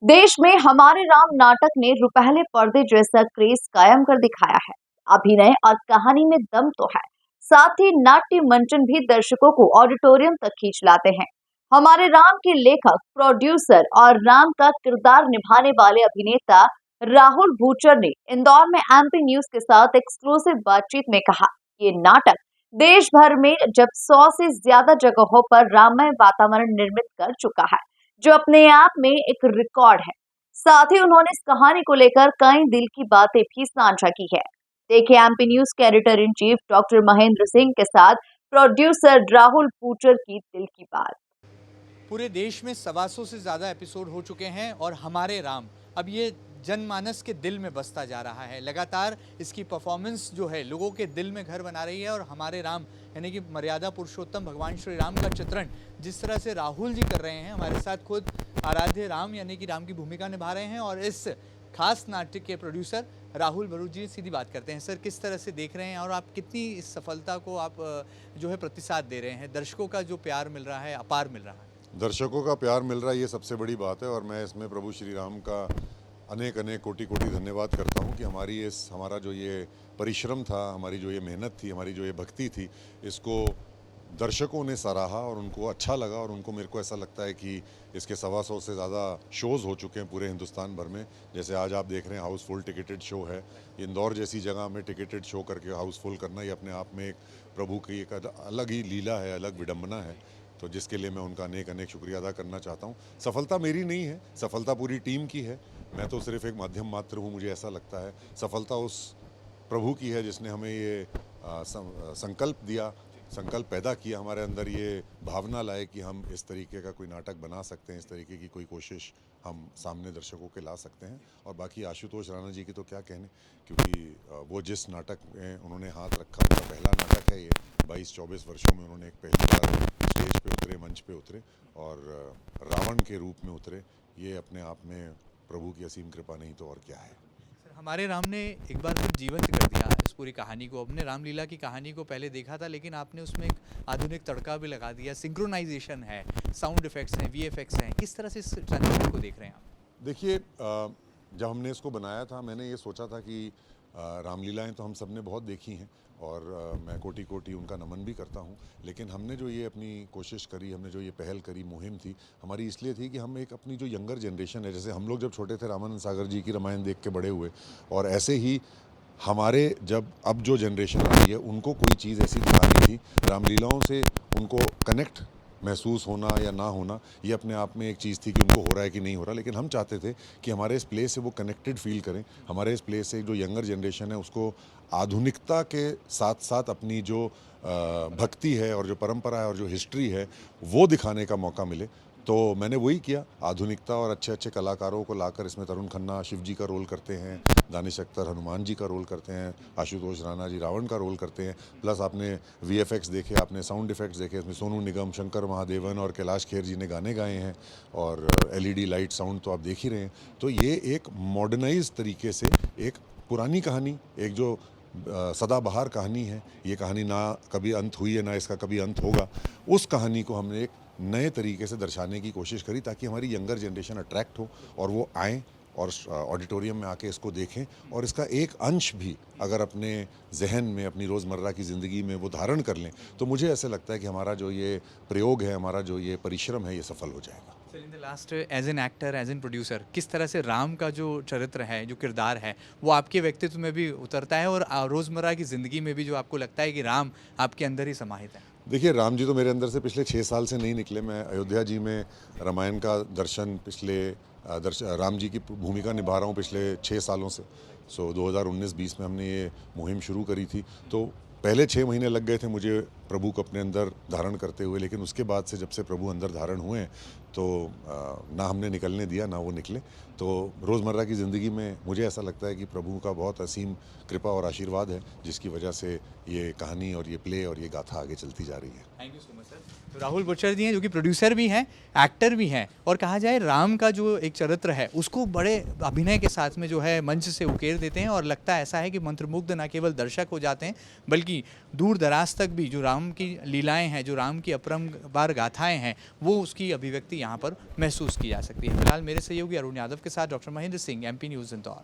देश में हमारे राम नाटक ने रुपहले पर्दे जैसा क्रेज कायम कर दिखाया है। अभिनय और कहानी में दम तो है, साथ ही नाट्य मंचन भी दर्शकों को ऑडिटोरियम तक खींच लाते हैं। हमारे राम के लेखक, प्रोड्यूसर और राम का किरदार निभाने वाले अभिनेता राहुल भूचर ने इंदौर में एमपी न्यूज के साथ एक्सक्लूसिव बातचीत में कहा, ये नाटक देश भर में जब 100 से ज्यादा जगहों पर राममय वातावरण निर्मित कर चुका है, जो अपने आप में एक रिकॉर्ड है। साथ ही उन्होंने इस कहानी को लेकर कई दिल की बातें भी साझा की है। देखिए एमपी न्यूज के editor in chief doctor Mahendra Singh के साथ प्रोड्यूसर राहुल पूचर की दिल की बात। पूरे देश में 125 से ज़्यादा एपिसोड हो चुके हैं और हमारे राम अब ये जनमानस के दिल में बसता जा रहा है। लगातार इसकी परफॉर्मेंस जो है लोगों के दिल में घर बना रही है और हमारे राम यानी कि मर्यादा पुरुषोत्तम भगवान श्री राम का चित्रण जिस तरह से राहुल जी कर रहे हैं, हमारे साथ खुद आराध्य राम यानी कि राम की भूमिका निभा रहे हैं और इस खास नाटक के प्रोड्यूसर राहुल भरूच जी सीधी बात करते हैं। सर, किस तरह से देख रहे हैं और आप कितनी इस सफलता को आप जो है प्रतिसाद दे रहे हैं? दर्शकों का जो प्यार मिल रहा है अपार मिल रहा है। दर्शकों का प्यार मिल रहा है, ये सबसे बड़ी बात है और मैं इसमें प्रभु श्री राम का अनेक अनेक कोटि कोटि धन्यवाद करता हूँ कि हमारा जो ये परिश्रम था, हमारी जो ये मेहनत थी, हमारी जो ये भक्ति थी, इसको दर्शकों ने सराहा और उनको अच्छा लगा और उनको, मेरे को ऐसा लगता है कि इसके 125 से ज़्यादा शोज़ हो चुके हैं पूरे हिंदुस्तान भर में। जैसे आज आप देख रहे हैं हाउसफुल टिकटेड शो है। इंदौर जैसी जगह में टिकटेड शो करके हाउसफुल करना, ये अपने आप में एक प्रभु की एक अलग ही लीला है, अलग विडम्बना है। तो जिसके लिए मैं उनका अनेक अनेक शुक्रिया अदा करना चाहता हूँ। सफलता मेरी नहीं है, सफलता पूरी टीम की है। मैं तो सिर्फ एक माध्यम मात्र हूँ, मुझे ऐसा लगता है। सफलता उस प्रभु की है जिसने हमें ये संकल्प दिया, संकल्प पैदा किया, हमारे अंदर ये भावना लाए कि हम इस तरीके का कोई नाटक बना सकते हैं, इस तरीके की कोई कोशिश हम सामने दर्शकों के ला सकते हैं। और बाकी आशुतोष राणा जी की तो क्या कहने, क्योंकि वो जिस नाटक में उन्होंने हाथ रखा, उनका पहला नाटक है ये। 22-24 वर्षों में उन्होंने एक पहली बार स्टेज पे उतरे, मंच पे उतरे और रावण के रूप में उतरे। ये अपने आप में प्रभु की असीम कृपा नहीं तो और क्या है। हमारे राम ने एक बार फिर जीवंत कर दिया इस पूरी कहानी को। हमने रामलीला की कहानी को पहले देखा था, लेकिन आपने उसमें एक आधुनिक तड़का भी लगा दिया। सिंक्रोनाइजेशन है, साउंड इफेक्ट्स हैं, वीएफएक्स हैं। किस तरह से इस चैनल को देख रहे हैं आप? देखिए, जब हमने इसको बनाया था, मैंने ये सोचा था कि रामलीलाएं तो हम सब ने बहुत देखी हैं और मैं कोटि कोटि उनका नमन भी करता हूं। लेकिन हमने जो ये अपनी कोशिश करी, हमने जो ये पहल करी, मुहिम थी हमारी, इसलिए थी कि हम एक अपनी जो यंगर जनरेशन है, जैसे हम लोग जब छोटे थे रामानंद सागर जी की रामायण देख के बड़े हुए, और ऐसे ही हमारे जब अब जो जनरेशन आ रही है उनको कोई चीज़ ऐसी दिखानी थी, रामलीलाओं से उनको कनेक्ट महसूस होना या ना होना, ये अपने आप में एक चीज़ थी कि उनको हो रहा है कि नहीं हो रहा। लेकिन हम चाहते थे कि हमारे इस प्ले से वो कनेक्टेड फील करें, हमारे इस प्ले से जो यंगर जनरेशन है उसको आधुनिकता के साथ साथ अपनी जो भक्ति है और जो परंपरा है और जो हिस्ट्री है वो दिखाने का मौका मिले। तो मैंने वही किया, आधुनिकता और अच्छे अच्छे कलाकारों को लाकर इसमें तरुण खन्ना शिव जी का रोल करते हैं, दानिश अख्तर हनुमान जी का रोल करते हैं, आशुतोष राणा जी रावण का रोल करते हैं। प्लस आपने वीएफएक्स देखे, आपने साउंड इफेक्ट्स देखे, इसमें सोनू निगम, शंकर महादेवन और कैलाश खेर जी ने गाने गाए हैं और एलईडी लाइट साउंड तो आप देख ही रहे हैं। तो ये एक मॉडर्नाइज तरीके से एक पुरानी कहानी, एक जो सदाबहार कहानी है, ये कहानी ना कभी अंत हुई है ना इसका कभी अंत होगा, उस कहानी को हमने एक नए तरीके से दर्शाने की कोशिश करी ताकि हमारी यंगर जनरेशन अट्रैक्ट हो और वो आएँ और ऑडिटोरियम में आके इसको देखें और इसका एक अंश भी अगर अपने जहन में, अपनी रोज़मर्रा की ज़िंदगी में वो धारण कर लें, तो मुझे ऐसे लगता है कि हमारा जो ये प्रयोग है, हमारा जो ये परिश्रम है, ये सफल हो जाएगा। In the last, as an actor, as an producer, किस तरह से राम का जो चरित्र है, जो किरदार है, वो आपके व्यक्तित्व में भी उतरता है और रोज़मर्रा की ज़िंदगी में भी जो आपको लगता है कि राम आपके अंदर ही समाहित है? देखिए, राम जी तो मेरे अंदर से पिछले 6 साल से नहीं निकले। मैं अयोध्या जी में रामायण का दर्शन राम जी की भूमिका निभा रहा हूँ पिछले 6 सालों से। 2019-20 में हमने ये मुहिम शुरू करी थी। तो पहले 6 महीने लग गए थे मुझे प्रभु को अपने अंदर धारण करते हुए, लेकिन उसके बाद से जब से प्रभु अंदर धारण हुए हैं तो ना हमने निकलने दिया ना वो निकले। तो रोज़मर्रा की ज़िंदगी में मुझे ऐसा लगता है कि प्रभु का बहुत असीम कृपा और आशीर्वाद है, जिसकी वजह से ये कहानी और ये प्ले और ये गाथा आगे चलती जा रही है। Thank you so much sir. तो राहुल बुचर जी हैं जो कि प्रोड्यूसर भी हैं, एक्टर भी हैं, और कहा जाए राम का जो एक चरित्र है उसको बड़े अभिनय के साथ में जो है मंच से उकेर देते हैं और लगता ऐसा है कि मंत्रमुग्ध ना केवल दर्शक हो जाते हैं बल्कि दूर दराज तक भी जो राम की लीलाएं हैं, जो राम की अपरंपार गाथाएं हैं, वो उसकी अभिव्यक्ति यहाँ पर महसूस की जा सकती है। फिलहाल मेरे सहयोगी अरुण यादव के साथ doctor Mahendra Singh, MP news Indore.